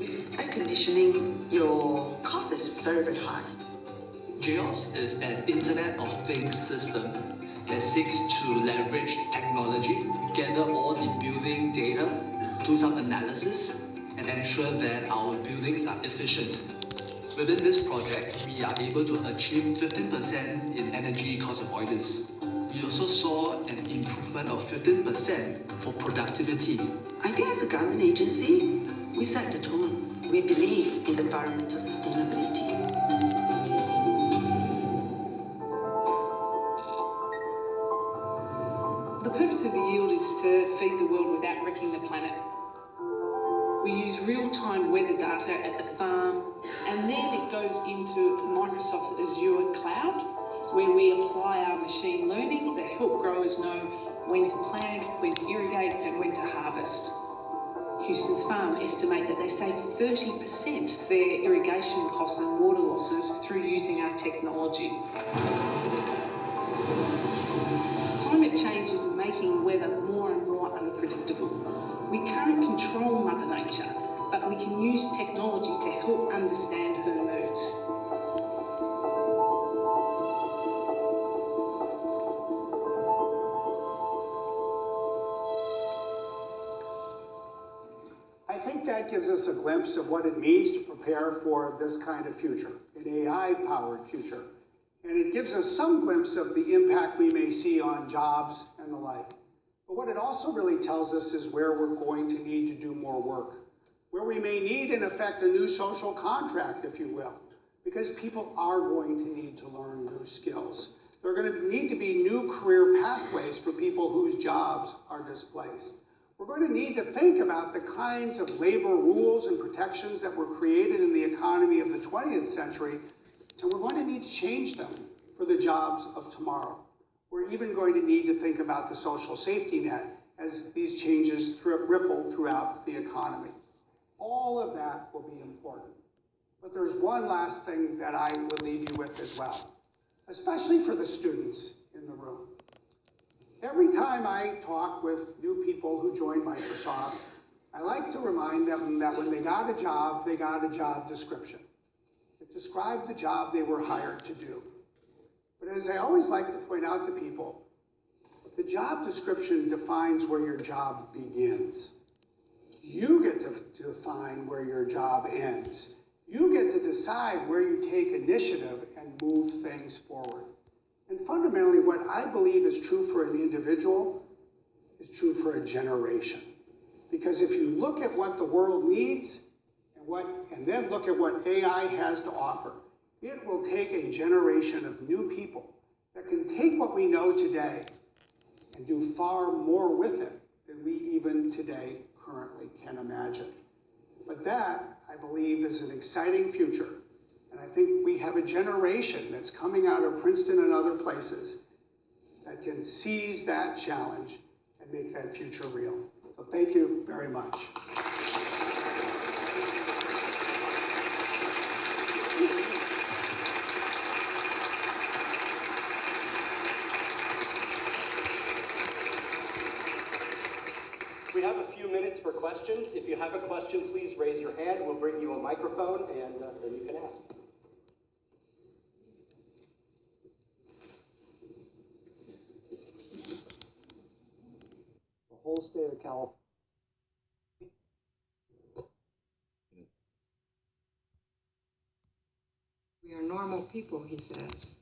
With air conditioning, your cost is very, very high. GEOPS is an Internet of Things system that seeks to leverage technology, gather all the building data, do some analysis, and ensure that our buildings are efficient. Within this project, we are able to achieve 15% in energy cost avoidance. We also saw an improvement of 15% for productivity. I think as a government agency, we set the tone. We believe in environmental sustainability. The purpose of the yield is to feed the world without wrecking the planet. We use real-time weather data at the farm, and then it goes into Microsoft's Azure cloud, where we apply our machine learning that help growers know when to plant, when to irrigate, and when to harvest. Houston's Farm estimate that they save 30% of their irrigation costs and water losses through using our technology. Climate change is making weather more and more unpredictable. We can't control Mother Nature, but we can use technology to help understand her moods. I think that gives us a glimpse of what it means to prepare for this kind of future, an AI-powered future. And it gives us some glimpse of the impact we may see on jobs and the like. But what it also really tells us is where we're going to need to do more work, where we may need, in effect, a new social contract, if you will, because people are going to need to learn new skills. There are going to need to be new career pathways for people whose jobs are displaced. We're going to need to think about the kinds of labor rules and protections that were created in the economy of the 20th century, and we're going to need to change them for the jobs of tomorrow. We're even going to need to think about the social safety net as these changes ripple throughout the economy. All of that will be important. But there's one last thing that I would leave you with as well, especially for the students in the room. Every time I talk with new people who join Microsoft, I like to remind them that when they got a job description. It described the job they were hired to do. But as I always like to point out to people, the job description defines where your job begins. You get to define where your job ends. You get to decide where you take initiative and move things forward. And fundamentally, what I believe is true for an individual is true for a generation. Because if you look at what the world needs and then look at what AI has to offer, it will take a generation of new people that can take what we know today and do far more with it than we even today currently can imagine. But that, I believe, is an exciting future. And I think we have a generation that's coming out of Princeton and other places that can seize that challenge and make that future real. So thank you very much. We have a few minutes for questions. If you have a question, please raise your hand. We'll bring you a microphone, and then you can ask. The whole state of California. We are normal people, he says.